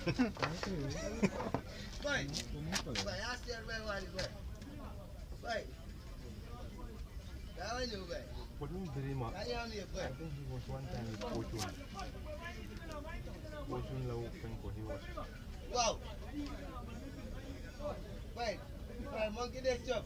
Vai, ask your way what is vai. How are you, vai? But me very much. I think he was one time with Fortune. Fortune Lau Penko, he was. Wow. Wait, monkey this job.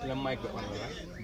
Yang mic on, right?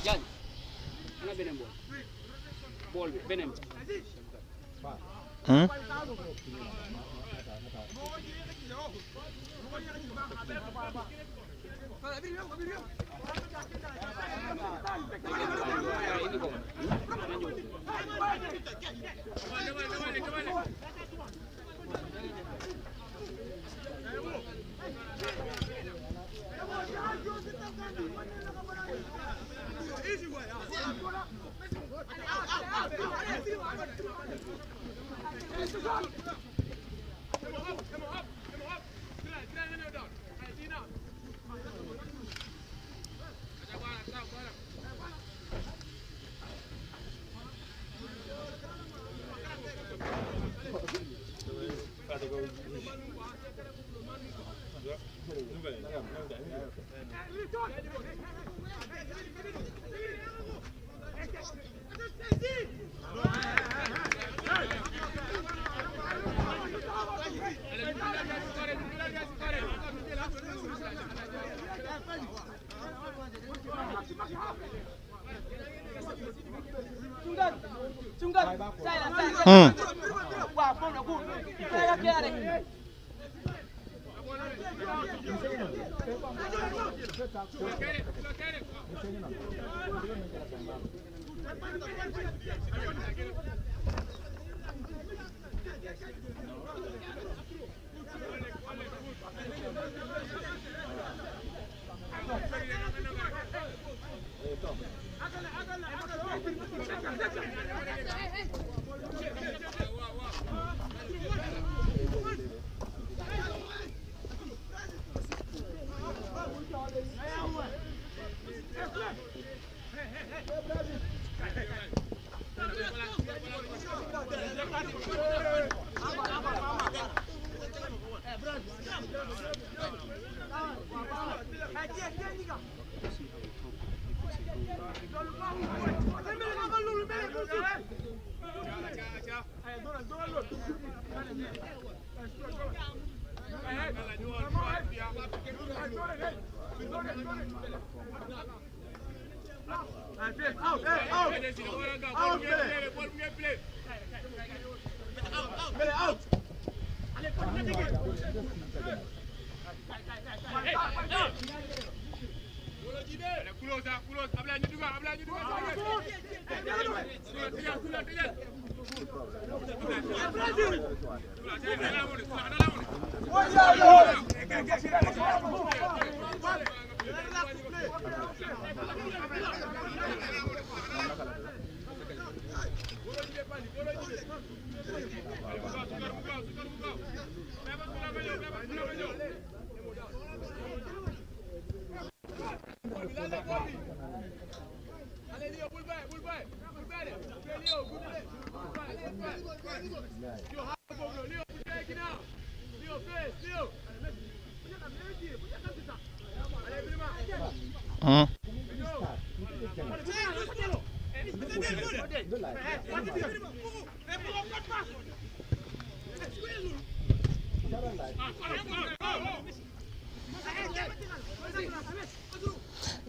Yan. Ano benem bol? Bol benem. Hmm?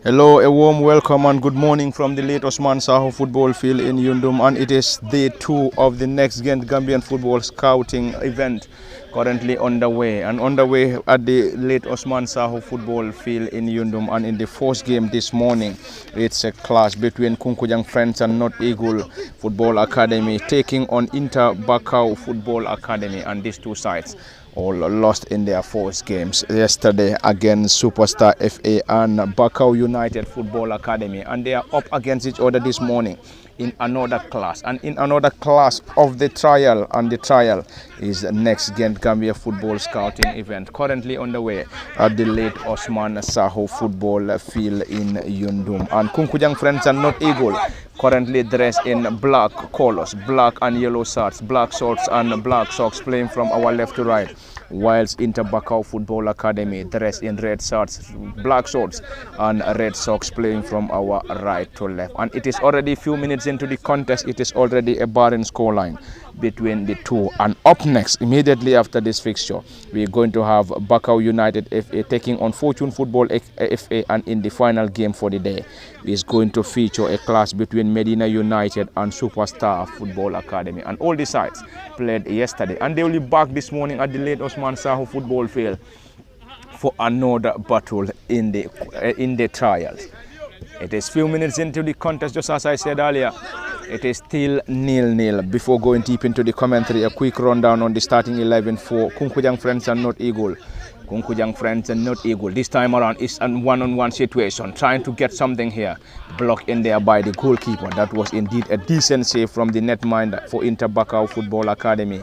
Hello, a warm welcome and good morning from the late Osman Saho football field in Yundum, and it is day 2 of the next Gambian football scouting event currently underway at the late Osman Saho football field in Yundum. And in the first game this morning, it's a clash between Kunkujang Friends and North Eagle Football Academy taking on Inter Bakau Football Academy, and these two sides all lost in their first games yesterday against Superstar FA and Bakau United Football Academy, and they are up against each other this morning in another class, and in another class of the trial, and the trial is the next Gambia football scouting event currently underway at the late Osman Saho football field in Yundum. And Kunkujang Friends and North Eagle currently dressed in black colors, black and yellow shirts, black shorts and black socks, playing from our left to right, whilst Inter Bakau Football Academy dressed in red shirts, black shorts and red socks, playing from our right to left. And it is already a few minutes into the contest. It is already a barren scoreline between the two. And up next, immediately after this fixture, we are going to have Bakau United FA taking on Fortune Football FA, and in the final game for the day is going to feature a clash between Medina United and Superstar Football Academy. And all the sides played yesterday, and they will be back this morning at the late Osman Saho football field for another battle in the trials. It is few minutes into the contest, just as I said earlier. It is still 0-0. Before going deep into the commentary, a quick rundown on the starting 11 for Kunkujang Friends and North Eagle. Kunkujang Friends and North Eagle this time around is a one-on-one situation, trying to get something here. Blocked in there by the goalkeeper. That was indeed a decent save from the netminder for Inter Bakau Football Academy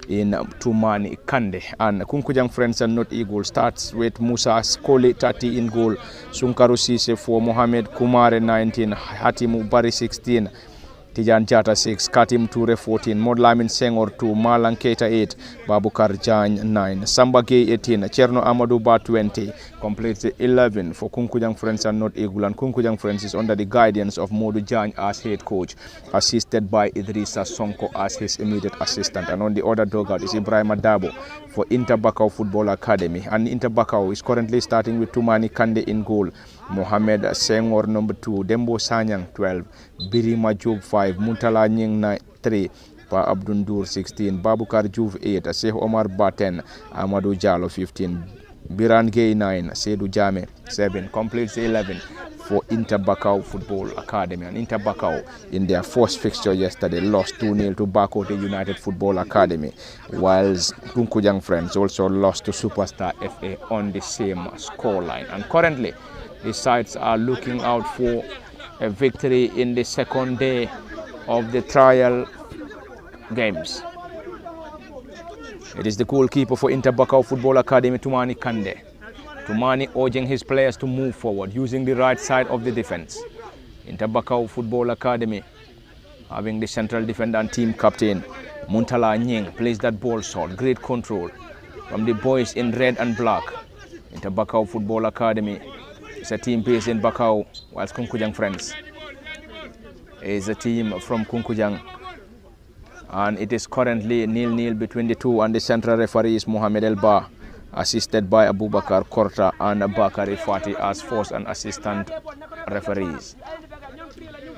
in Tumani Kande. And Kunkujang Friends and North Eagle starts with Musa Skole 30 in goal, Sunkaru Sise 4, Mohamed Kumare 19, Hatimu Bari 16, Tijan Jata 6, Katim Toure 14, Modlamin Senghor 2, Malang Keita 8, Babukar Jan 9, Samba Gay 18, Cherno Amadou Ba 20, completes 11 for Kunkujang Friends and North Eagle. And Kunkujang Friends is under the guidance of Modu Jan as head coach, assisted by Idrissa Sonko as his immediate assistant. And on the other dugout is Ibrahim Adabo for Inter Bakau Football Academy. And Inter Bakau is currently starting with Tumani Kande in goal, Mohamed Senghor number 2, Dembo Sanyang 12, Birima Job 5, Muntala Nying 3, Pa Abdundur 16, Babukar Juve 8, Sheikh Omar Ba 10, Amadou Jallo 15, Biran Gay 9, Seydou Jame 7, completes 11 for Inter Bakau Football Academy. And Inter Bakau in their first fixture yesterday lost 2-0 to Bakote United Football Academy, whilst Kunkujang Friends also lost to Superstar FA on the same scoreline. And currently the sides are looking out for a victory in the second day of the trial games. It is the goalkeeper for Inter Bakau Football Academy, Tumani Kande. Tumani urging his players to move forward using the right side of the defense. Inter Bakau Football Academy having the central defender and team captain Muntala Nying plays that ball short. Great control from the boys in red and black. Inter Bakau Football Academy It's a team based in Bakau, whilst Kunkujang Friends is a team from Kunkujang. And it is currently 0-0 between the two, and the central referee is Mohamed El Ba, assisted by Abubakar Korta and Bakari Fati as first and assistant referees.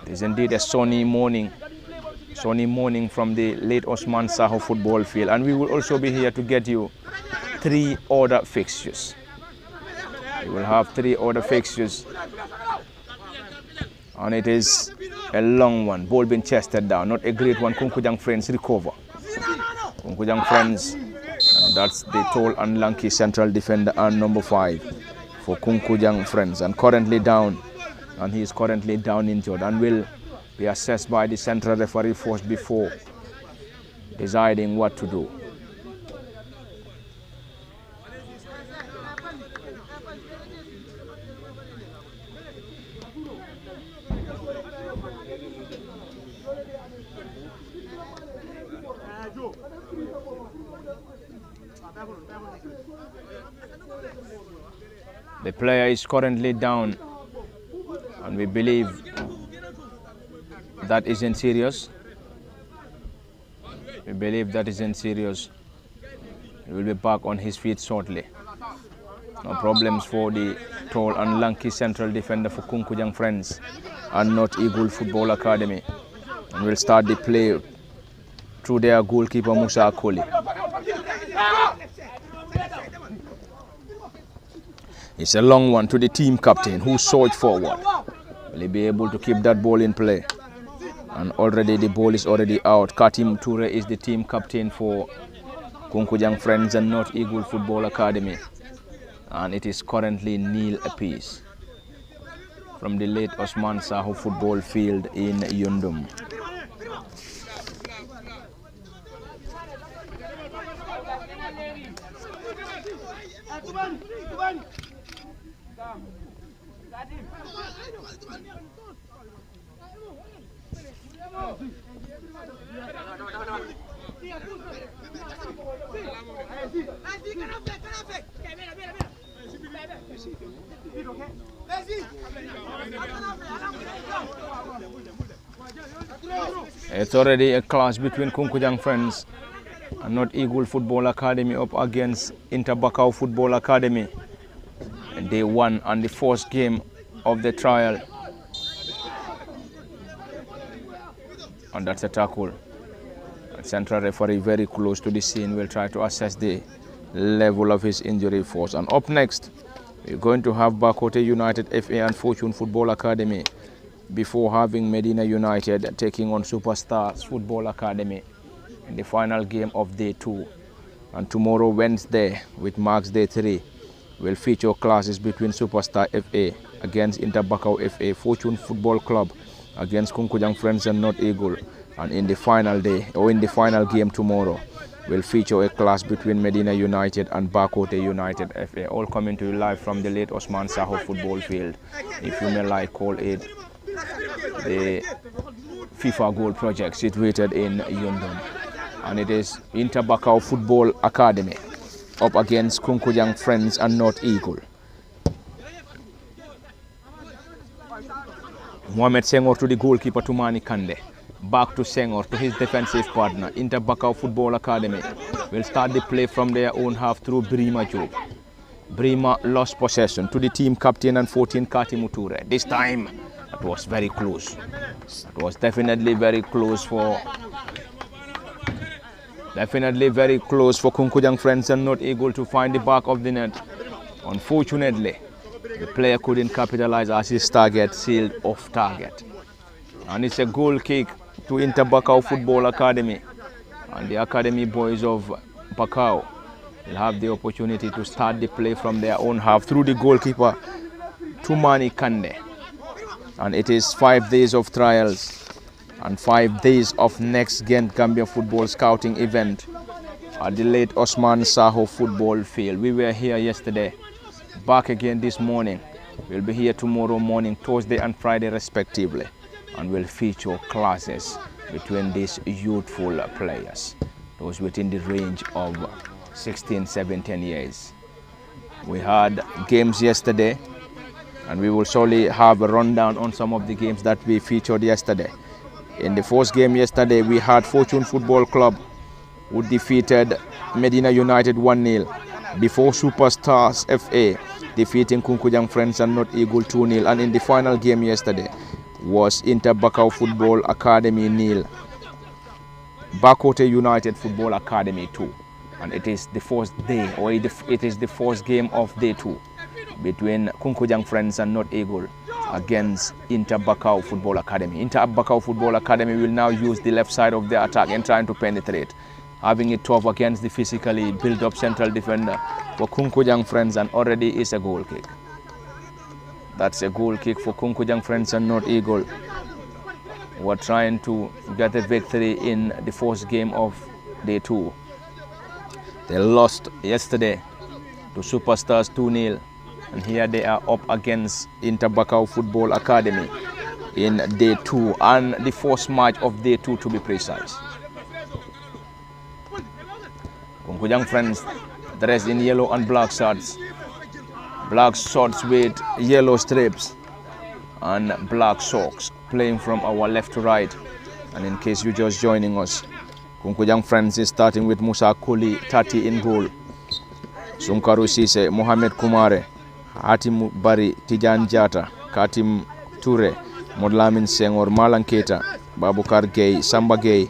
It is indeed a sunny morning from the late Osman Saho football field, and we will also be here to get you 3 other fixtures. We will have 3 other fixtures, and it is a long one. Ball being chested down, not a great one. Kunkujang Friends recover. Kunkujang Friends, and that's the tall and lanky central defender and number 5 for Kunkujang Friends, and currently down, and he is currently down injured and will be assessed by the central referee first before deciding what to do. The player is currently down, and we believe that isn't serious. We believe that isn't serious. He will be back on his feet shortly. No problems for the tall and lanky central defender for Kunkujang Friends and North Eagle Football Academy, and will start the play through their goalkeeper Musa Akoli. It's a long one to the team captain who surged forward. Will he be able to keep that ball in play? And already the ball is already out. Katim Toure is the team captain for Kunkujang Friends and North Eagle Football Academy. And it is currently 0 apiece from the late Osman Saho football field in Yundum. It's already a clash between Kunkujang Friends and North Eagle Football Academy up against Interbakau Football Academy. Day 1 and the first game of the trial. And that's a tackle. And central referee very close to the scene will try to assess the level of his injury force. And up next, we're going to have Bakote United FA and Fortune Football Academy before having Medina United taking on Superstars Football Academy in the final game of day 2. And tomorrow, Wednesday, with Marks Day 3, will feature classes between Superstar FA against Interbakau FA, Fortune Football Club against Kunkujang Friends and North Eagle. And in the final day, or in the final game tomorrow, will feature a clash between Medina United and Bakote United FA. All coming to you live from the late Osman Saho football field. If you may like, call it the FIFA Goal Project situated in Yundum. And it is Interbakau Football Academy up against Kunkujang Friends and North Eagle. Mohamed Senghor to the goalkeeper Tumani Kande. Back to Senghor, to his defensive partner. Interbakau Football Academy will start the play from their own half through Brima Job. Brima lost possession to the team captain and 14 Kati Muture. This time it was very close. It was definitely very close for Kunkujang Friends and North Eagle to find the back of the net. Unfortunately, the player couldn't capitalize as his target sealed off target. And it's a goal kick to Interbakau Football Academy. And the academy boys of Bakau will have the opportunity to start the play from their own half through the goalkeeper Tumani Kande. And it is 5 days of trials and 5 days of next Gambia football scouting event at the late Osman Saho football field. We were here yesterday, back again this morning. We'll be here tomorrow morning, Thursday and Friday respectively, and will feature classes between these youthful players, those within the range of 16, 17 years. We had games yesterday and we will surely have a rundown on some of the games that we featured yesterday. In the first game yesterday, we had Fortune Football Club, who defeated Medina United 1-0 before Superstars FA defeating Kunkujang Friends and Not Eagle 2-0. And in the final game yesterday was Inter Bakau Football Academy 0, Bakote United Football Academy 2. And it is the first day, or it is the first game of day 2 between Kunkujang Friends and Not Eagle against Inter Bakau Football Academy. Inter Bakau Football Academy will now use the left side of the attack and trying to penetrate, having it tough against the physically built-up central defender for Kunkujang Friends, and already is a goal kick. That's a goal kick for Kunkujang Friends and Not Eagle. We're trying to get a victory in the first game of day 2. They lost yesterday to Superstars 2-0, and here they are up against Inter Bakau Football Academy in day 2, and the first match of day 2 to be precise. Kunkujang Friends dressed in yellow and black shirts with yellow strips and black socks, playing from our left to right. And in case you're just joining us, Kunkujang Friends is starting with Musa Koli, 30 in goal, Sunkaru Sise, Mohamed Kumare, Hatim Bari, Tijan Jata, Katim Ture, Modlamin Senghor, Malan Keita, Babukar Gay, Samba Gay,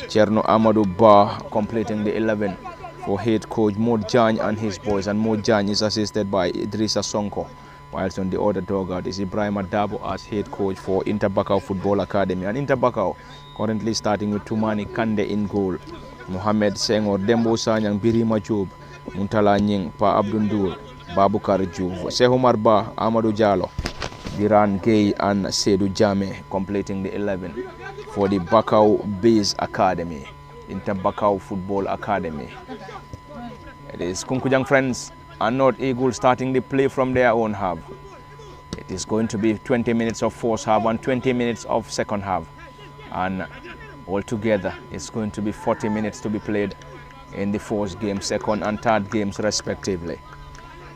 Cherno Amadou Ba completing the 11 for head coach Mod Jan and his boys. And Mod Jan is assisted by Idrissa Sonko, whilst on the other dugout is Ibrahim Adabo as head coach for Inter Bakau Football Academy. And Inter Bakau currently starting with Tumani Kande in goal, Mohamed Senghor, Dembo Sanyang, Birima Job, Muntala Nying, Pa Abdundur, Babukar Juv, Sehumar Ba, Amadou Diallo, Diran Gay and Seydou Jame completing the 11 for the Bakau Base Academy, Inter Bakau Football Academy. It is Kunkujang Friends and Not Eagle starting the play from their own half. It is going to be 20 minutes of first half and 20 minutes of second half, and altogether it's going to be 40 minutes to be played in the first game, second and third games respectively.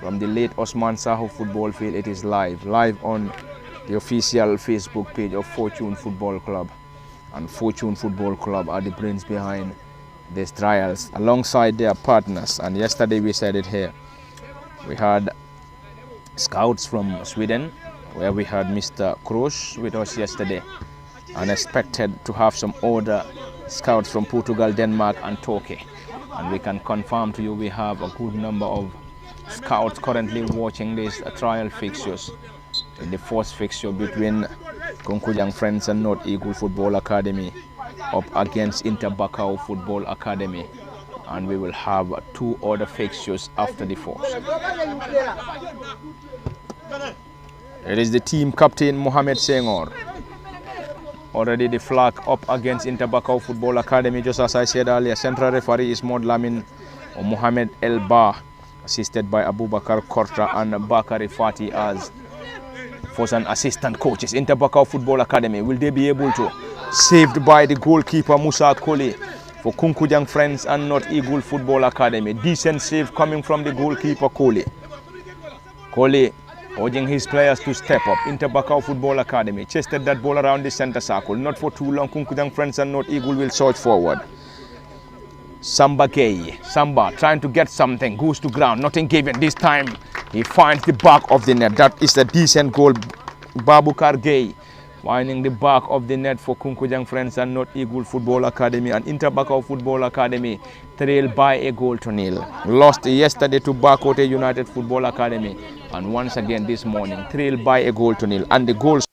From the late Osman Saho football field, it is live on the official Facebook page of Fortune Football Club. And Fortune Football Club are the brains behind these trials alongside their partners. And yesterday we said it here, we had scouts from Sweden, where we had Mr. Kroos with us yesterday, and expected to have some other scouts from Portugal, Denmark and Turkey. And we can confirm to you we have a good number of scouts currently watching these trial fixtures. In the first fixture between Kunkujang Friends and Not Eagle Football Academy up against Inter Bakau Football Academy, and we will have 2 other fixtures after the first. It is the team captain Mohamed Senghor. Already the flag up against Inter Bakau Football Academy, just as I said earlier. Central referee is Mod Lamin or Mohamed El Ba, assisted by Abubakar Kortra and Bakari Fati as first and assistant coaches. Inter Bakau Football Academy, will they be able to? Saved by the goalkeeper Musa Koli for Kunkujang Friends and Not Eagle Football Academy. Decent save coming from the goalkeeper Koli. Koli urging his players to step up. Inter Bakau Football Academy chested that ball around the center circle. Not for too long. Kunkujang Friends and Not Eagle will surge forward. Samba Gay, Samba trying to get something, goes to ground, nothing given. This time he finds the back of the net. That is a decent goal. Babukar Gay finding the back of the net for Kunkujang Friends and Not Eagle Football Academy. And Inter Bakau Football Academy trailed by a goal to nil. Lost yesterday to Bakote United Football Academy, and once again this morning trailed by a goal to nil. And the goals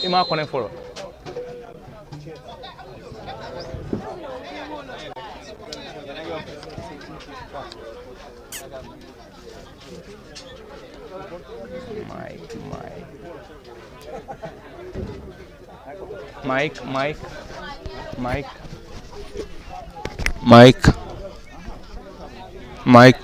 Ima connect follow. Mike.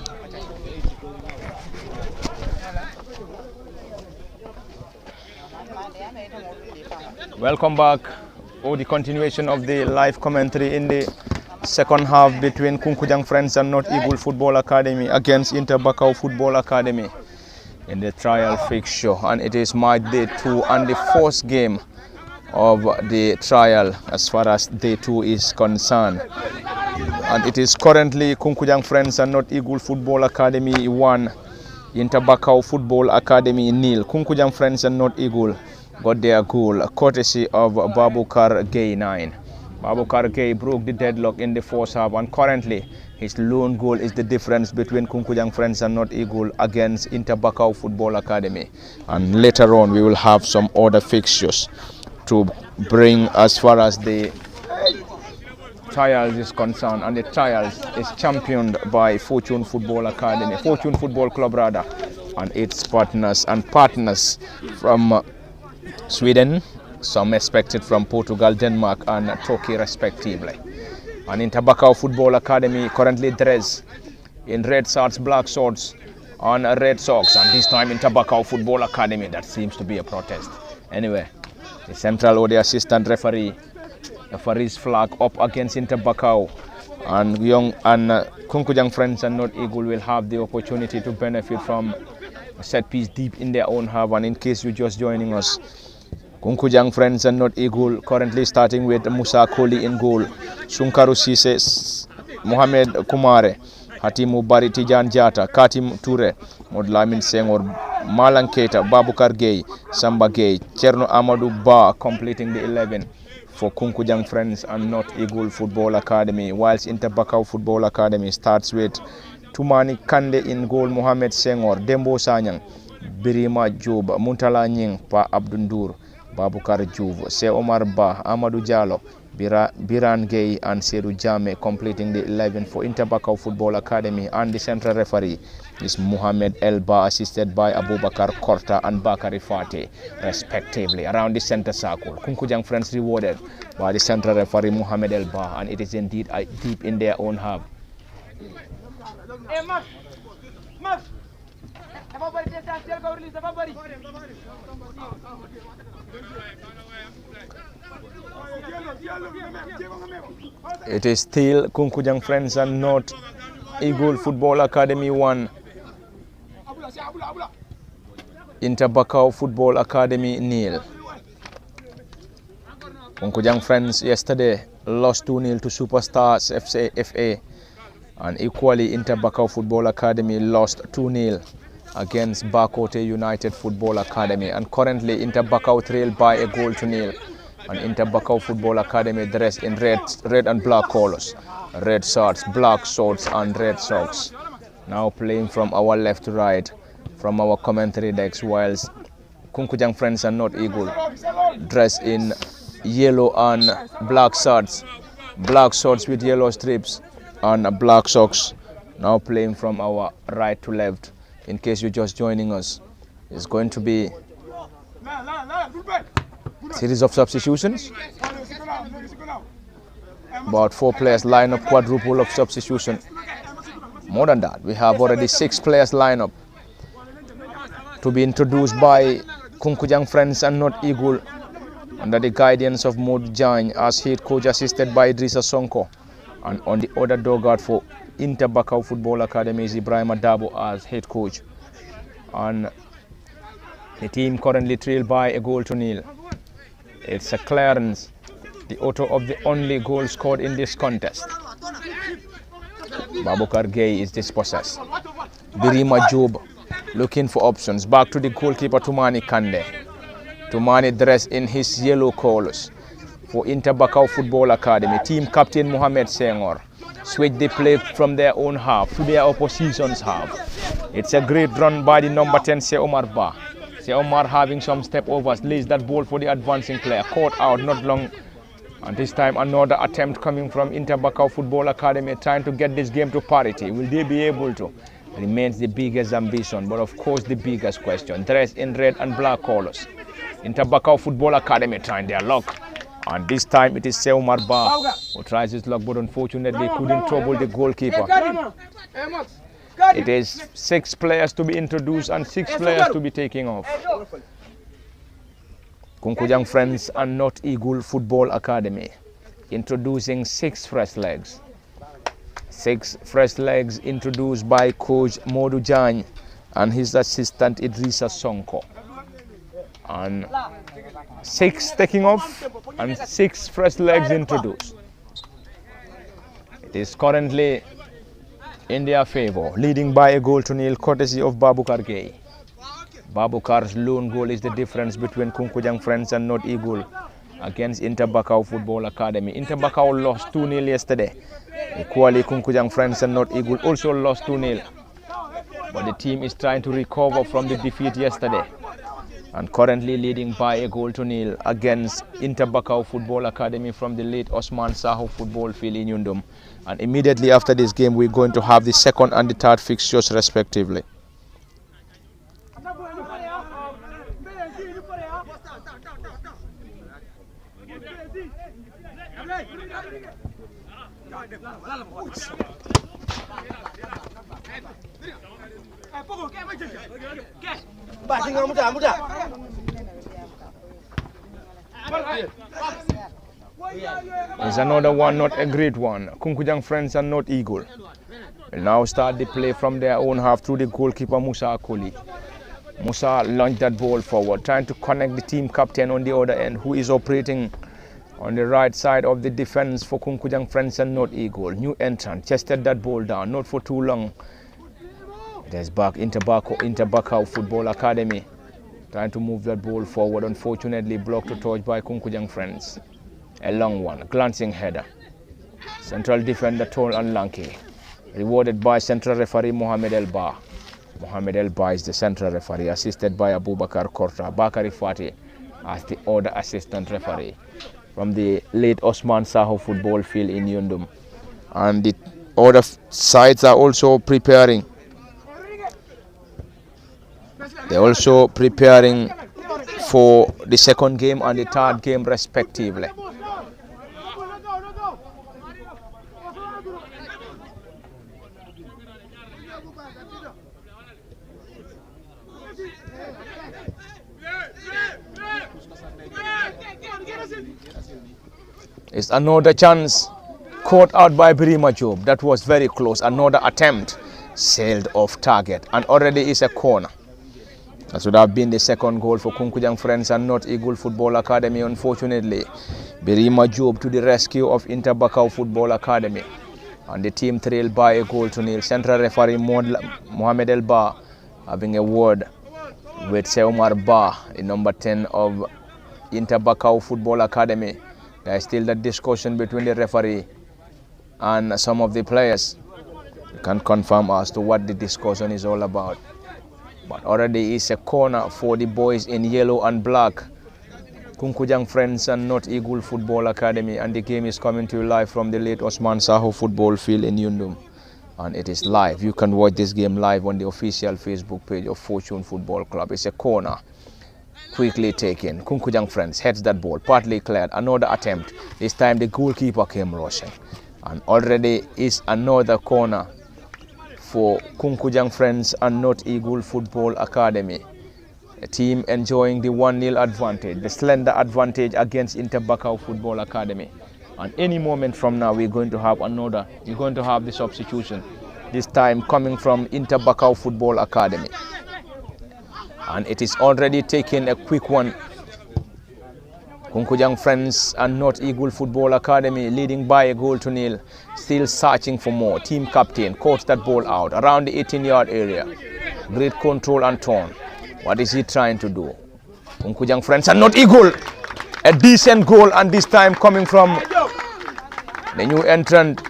Welcome back. The continuation of the live commentary in the second half between Kunkujang Friends and North Eagle Football Academy against Interbakau Football Academy in the trial fixture, and it is match day 2 and the first game of the trial as far as day 2 is concerned. And it is currently Kunkujang Friends and North Eagle Football Academy 1, Interbakau Football Academy 0. Kunkujang Friends and North Eagle got their goal courtesy of Babukar Gay 9. Babukar Gay broke the deadlock in the first half, and currently his lone goal is the difference between Kunkujang Friends and North Eagle against Interbakau Football Academy. And later on we will have some other fixtures to bring as far as the trials is concerned, and the trials is championed by Fortune Football Academy, Fortune Football Club rather, and its partners from Sweden, some expected from Portugal, Denmark and Turkey respectively. And Interbakau Football Academy currently dressed in red shorts, black shorts and red socks, and this time Interbakau Football Academy, that seems to be a protest. Anyway, the central or the assistant referee's flag up against Interbakau, and Kunkujang Friends and North Eagle will have the opportunity to benefit from a set piece deep in their own half. And in case you're just joining us, Kunkujang Friends and North Eagle currently starting with Musa Koli in goal, Sunkaru Sise, Mohamed Kumare, Hatimu Bari Tijan Jata, Katim Ture, Modlamin Sengor, Malan Keita, Babukar Gay, Samba Gay, Cherno Amadou Ba completing the 11 for Kunkujang Friends and North Eagle Football Academy, whilst Interbakau Football Academy starts with Tumani Kande in goal, Mohamed Sengor, Dembo Sanyang, Birima Job, Muntala Nying, Pa Abdundur, Babukar Juv, Se Omar Ba, Amadou Diallo, Biran Gay and Seru Jame completing the 11 for Interbakau Football Academy, and the central referee is Mohamed Elba, assisted by Abubakar Korta and Bakari Fati respectively. Around the center circle, Kunkujang Friends rewarded by the central referee Mohamed Elba, and it is indeed deep in their own half. It is still Kunkujang Friends and North Eagle Football Academy 1, Interbakau Football Academy 0. Kunkujang Friends yesterday lost 2-0 to Superstars FA, and equally Interbakau Football Academy lost 2-0 against Bakote United Football Academy, and currently Interbakau trailed by a goal to 0. And Interbakau Football Academy dressed in red and black colors, red shorts, black shorts and red socks. Now playing from our left to right from our commentary decks, whilst Kunkujang Friends and North Eagle dressed in yellow and black shorts with yellow strips and black socks. Now playing from our right to left. In case you're just joining us, it's going to be series of substitutions. About 4 players line up, quadruple of substitution. More than that, we have already 6 players line up to be introduced by Kunkujang Friends and North Eagle under the guidance of Mod Jan as head coach, assisted by Idrissa Sonko. And on the other dugout for Interbakau Football Academy is Ibrahim Adabo as head coach. And the team currently trailed by a goal to 0. It's a clearance, the author of the only goal scored in this contest. Babukar Gay is dispossessed. Birima Job looking for options. Back to the goalkeeper Tumani Kande. Tumani dressed in his yellow colors for Interbakau Football Academy. Team captain Mohamed Sengor switch the play from their own half to their opposition's half. It's a great run by the number 10 Se Omar Ba. Omar having some step overs, lays that ball for the advancing player, caught out not long. And this time another attempt coming from Interbakau Football Academy, trying to get this game to parity. Will they be able to? Remains the biggest ambition, but of course the biggest question. Dressed in red and black colors. Interbakau Football Academy trying their luck. And this time it is Seumar Ba who tries his luck, but unfortunately couldn't trouble the goalkeeper. It is 6 players to be introduced and 6 players to be taking off. Kunkujang Friends and Not Eagle Football Academy introducing 6 fresh legs. 6 fresh legs introduced by coach Modu Jan and his assistant Idrissa Sonko. And 6 taking off and 6 fresh legs introduced. It is currently in their favor, leading by a goal to nil, courtesy of Babukar Gay. Babukar's lone goal is the difference between Kunkujang Friends and Not Eagle against Interbakau Football Academy. Interbakau lost 2-0 yesterday. Equally, Kunkujang Friends and Not Eagle also lost 2-0. But the team is trying to recover from the defeat yesterday and currently leading by a goal to nil against Interbakau Football Academy from the late Osman Saho football field in Yundum. And immediately after this game, we're going to have the second and the third fixtures respectively. There's another one, not a great one. Kunkujang Friends and Not Eagle will now start the play from their own half through the goalkeeper Musa Akoli. Musa launched that ball forward, trying to connect the team captain on the other end, who is operating on the right side of the defense for Kunkujang Friends and Not Eagle. New entrant, chested that ball down, not for too long. It is back Interbakau Football Academy, trying to move that ball forward. Unfortunately, blocked to touch by Kunkujang Friends. A long one, glancing header. Central defender tall and lanky, rewarded by central referee Mohamed El Ba. Mohamed El Ba is the central referee, assisted by Abubakar Korta, Bakari Fati as the other assistant referee from the late Osman Saho football field in Yundum. And the other sides are also preparing. They're also preparing for the second game and the third game respectively. It's another chance caught out by Birima Job. That was very close. Another attempt sailed off target and already is a corner. That would have been the second goal for Kunkujang Friends and Not Eagle Football Academy. Unfortunately, Birima Job to the rescue of Interbakau Football Academy. And the team trailed by a goal to nil. Central referee Mohamed El Ba having a word with Seumar Ba, the number 10 of Interbakau Football Academy. There is still that discussion between the referee and some of the players. We can't confirm as to what the discussion is all about. But already is a corner for the boys in yellow and black. Kunkujang Friends and Not Eagle Football Academy, and the game is coming to you live from the late Osman Saho football field in Yundum. And it is live. You can watch this game live on the official Facebook page of Fortune Football Club. It's a corner. Quickly taken. Kunkujang Friends heads that ball, partly cleared. Another attempt. This time the goalkeeper came rushing. And already is another corner for Kunkujang Friends and Not Eagle Football Academy. A team enjoying the 1-0 advantage, the slender advantage against Interbakau Football Academy. And any moment from now, we're going to have the substitution. This time coming from Interbakau Football Academy. And it is already taken a quick one. Kunkujang Friends and Not Eagle Football Academy leading by a goal to nil. Still searching for more. Team captain caught that ball out around the 18-yard area. Great control and turn. What is he trying to do? Kunkujang Friends and Not Eagle. A decent goal, and this time coming from the new entrant.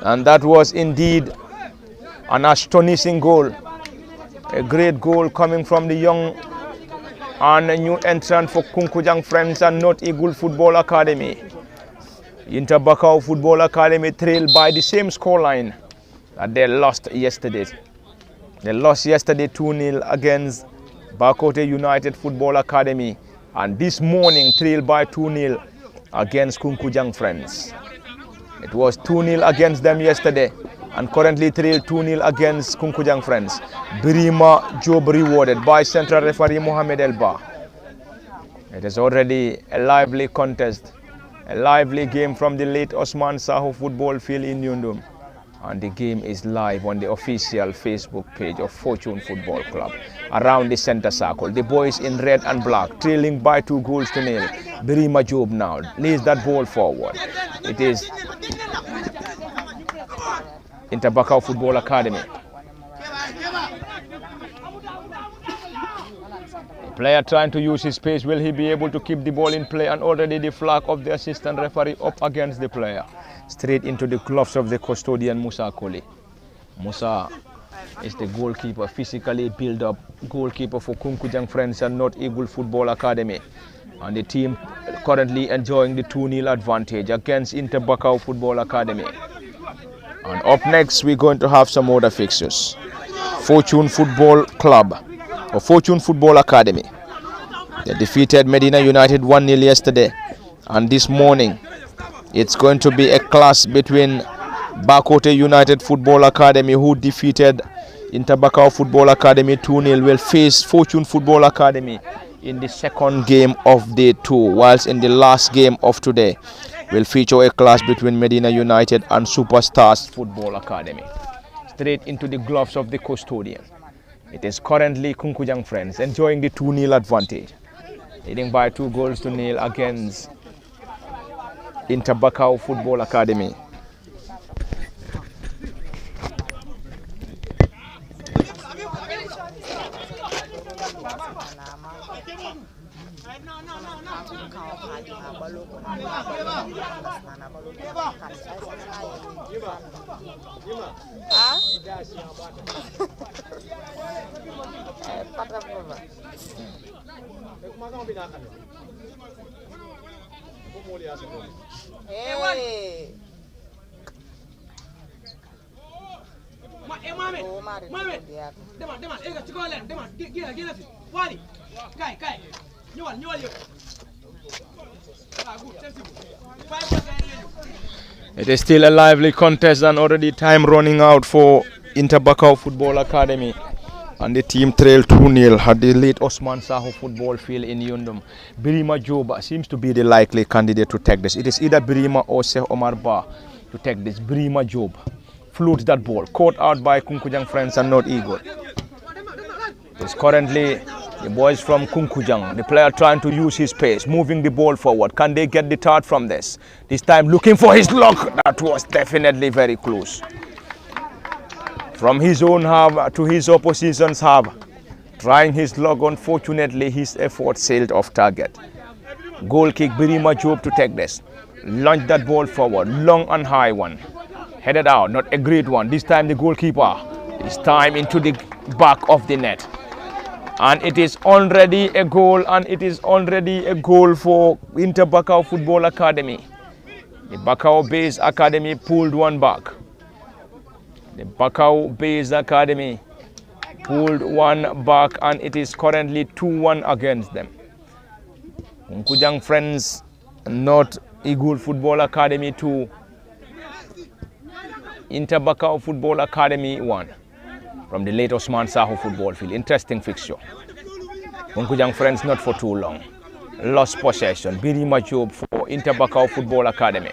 And that was indeed An astonishing goal. A great goal coming from the young and a new entrant for Kunkujang Friends and North Eagle Football Academy. Inter Bakau Football Academy trailed by the same scoreline that they lost yesterday. They lost yesterday 2-0 against Bakote United Football Academy, and this morning trailed by 2-0 against Kunkujang Friends. It was 2-0 against them yesterday and currently trailed 2-0 against Kunkujang Friends. Birima Job rewarded by central referee Mohamed Elba. It is already a lively contest, a lively game from the late Osman Saho football field in Yundum. And the game is live on the official Facebook page of Fortune Football Club. Around the center circle, the boys in red and black, trailing by 2-0. Birima Job now lays that ball forward. It is Inter Bakau Football Academy. Player trying to use his pace. Will he be able to keep the ball in play? And already the flag of the assistant referee up against the player. Straight into the gloves of the custodian Musa Koli. Musa is the goalkeeper, physically built up goalkeeper for Kunkujang Friends and North Eagle Football Academy. And the team currently enjoying the 2-0 advantage against Inter Bakau Football Academy. And up next, we're going to have some other fixtures. Fortune Football Club, or Fortune Football Academy. They defeated Medina United 1-0 yesterday. And this morning, it's going to be a clash between Bakote United Football Academy, who defeated Inter Bakau Football Academy 2-0, will face Fortune Football Academy in the second game of day 2, whilst in the last game of today will feature a clash between Medina United and Superstars Football Academy. Straight into the gloves of the custodian. It is currently Kunkujang Friends enjoying the 2-0 advantage, leading by 2-0 against Inter Bakau Football Academy. It is still a lively contest and already time running out for Inter Bakau Football Academy. And the team trailed 2-0 at the late Osman Saho football field in Yundum. Birima Job seems to be the likely candidate to take this. It is either Birima or Sheikh Omar Ba to take this. Birima Job floats that ball, caught out by Kunkujang Friends and North Eagle. It's currently the boys from Kunkujang, the player trying to use his pace, moving the ball forward. Can they get the start from this? This time looking for his luck. That was definitely very close. From his own half to his opposition's half, trying his luck. Unfortunately, his effort sailed off target. Goal kick, Birima Job to take this. Launch that ball forward, long and high one. Headed out, not a great one. This time the goalkeeper is time into the back of the net. And it is already a goal, and it is already a goal for Inter Bakau Football Academy. The Bakau Base Academy pulled one back. The Bakau Base Academy pulled one back, and it is currently 2-1 against them. Kunkujang Friends, North Eagle Football Academy 2, Inter Bakau Football Academy 1. From the late Osman Saho football field. Interesting fixture. Kunkujang Friends not for too long. Lost possession. Birima Job for Inter Bakau Football Academy.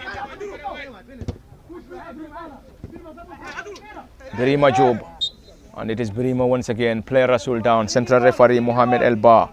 Birima Job. And it is Birima once again. Player Rasul down. Central referee Mohamed Elba.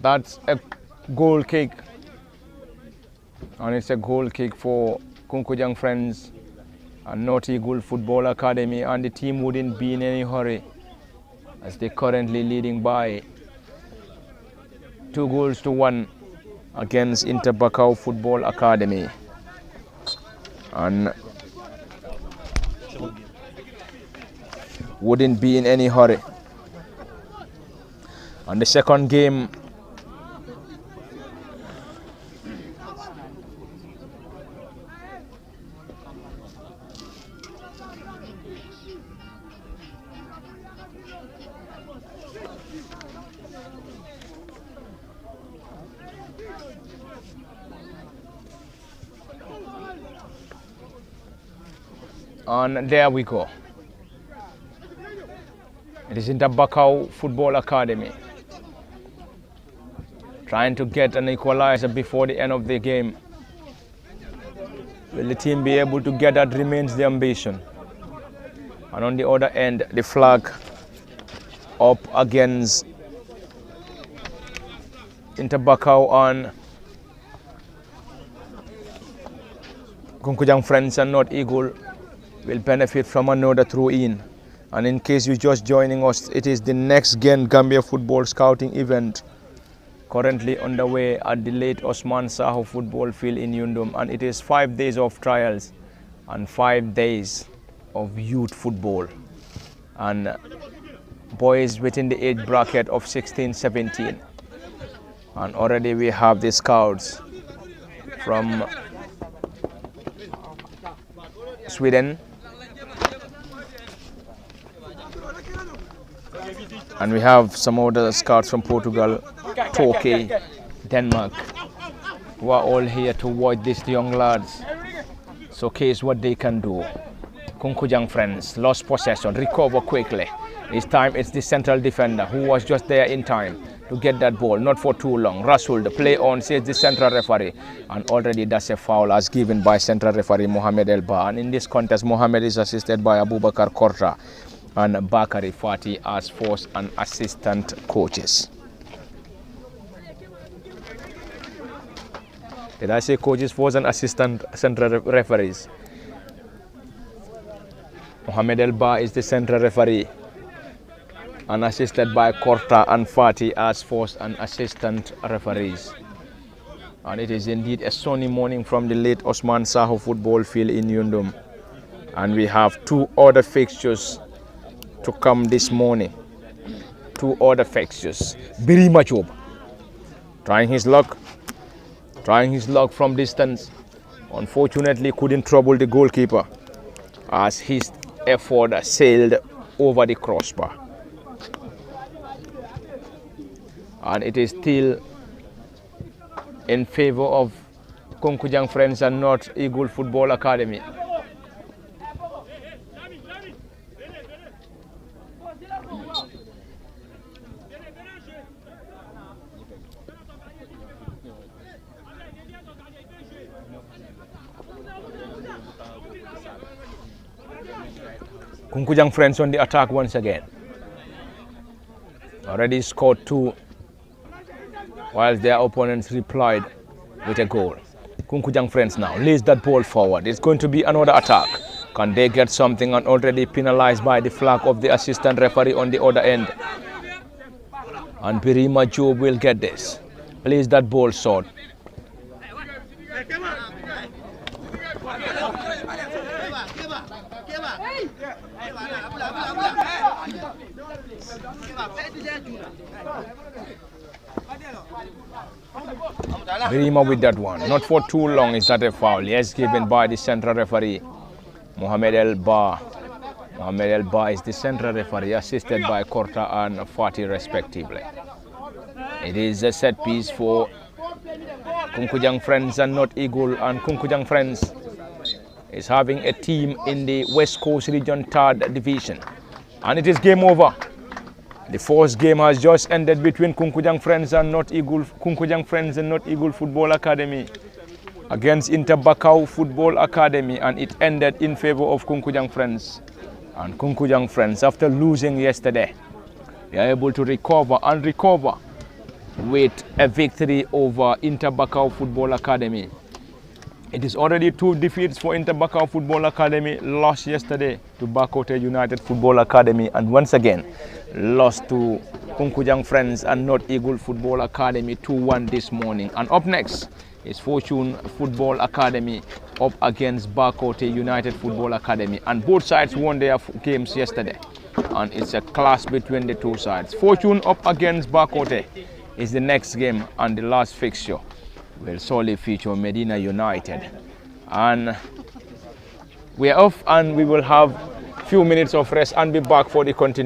That's a goal kick. And it's a goal kick for Kunkujang Friends and North Eagle Football Academy, and the team wouldn't be in any hurry as they're currently leading by 2-1 against Interbakau Football Academy. And wouldn't be in any hurry. And the second game and there we go. It is Interbakau Football Academy trying to get an equalizer before the end of the game. Will the team be able to get that? Remains the ambition. And on the other end, the flag up against Interbakau and Kunkujang Friends and North Eagle will benefit from another throw-in. And in case you're just joining us, it is the next Gambia football scouting event currently underway at the late Osman Saho football field in Yundum, and it is 5 days of trials and 5 days of youth football and boys within the age bracket of 16-17. And already we have the scouts from Sweden, and we have some other scouts from Portugal, Turkey, Denmark, who are all here to watch these young lads showcase what they can do. Kunkujang Friends lost possession, recover quickly. This time it's the central defender who was just there in time to get that ball, not for too long. Rasul, the play on, says the central referee, and already that's a foul as given by central referee Mohamed El Ba. And in this contest, Mohamed is assisted by Abubakar Korta and Bakari Fati as force and assistant coaches. Did I say coaches, force and assistant central referees? Mohamed El Ba is the central referee and assisted by Korta and Fati as force and assistant referees. And it is indeed a sunny morning from the late Osman Saho football field in Yundum. And we have 2 other fixtures to come this morning. 2 other fixtures. Birima Job trying his luck from distance. Unfortunately couldn't trouble the goalkeeper as his effort sailed over the crossbar. And it is still in favor of Kunkujang Friends and North Eagle Football Academy. Kunkujang Friends on the attack once again. Already scored 2, while their opponents replied with a goal. Kunkujang Friends now lays that ball forward. It's going to be another attack. Can they get something? And already penalized by the flag of the assistant referee on the other end. And Birima Job will get this. Plays that ball short. Birima with that one. Not for too long is that a foul. Yes, given by the central referee, Mohamed El Ba. Mohamed El Ba is the central referee, assisted by Korta and Fati respectively. It is a set piece for Kunkujang Friends and North Eagle, and Kunkujang Friends is having a team in the West Coast Region 3rd Division. And it is game over. The first game has just ended between Kunkujang Friends and North Eagle, Kunkujang Friends and North Eagle Football Academy against Interbakau Football Academy, and it ended in favor of Kunkujang Friends. And Kunkujang Friends, after losing yesterday, they are able to recover with a victory over Inter Bakau Football Academy. It is already 2 defeats for Inter Bakau Football Academy, lost yesterday to Bakote United Football Academy, and once again lost to Kunkujang Friends and North Eagle Football Academy 2-1 this morning. And up next is Fortune Football Academy up against Bakote United Football Academy, and both sides won their games yesterday, and it's a clash between the 2 sides. Fortune up against Bakote is the next game, and the last fixture will solely feature Medina United. And we are off, and we will have few minutes of rest and be back for the continuation.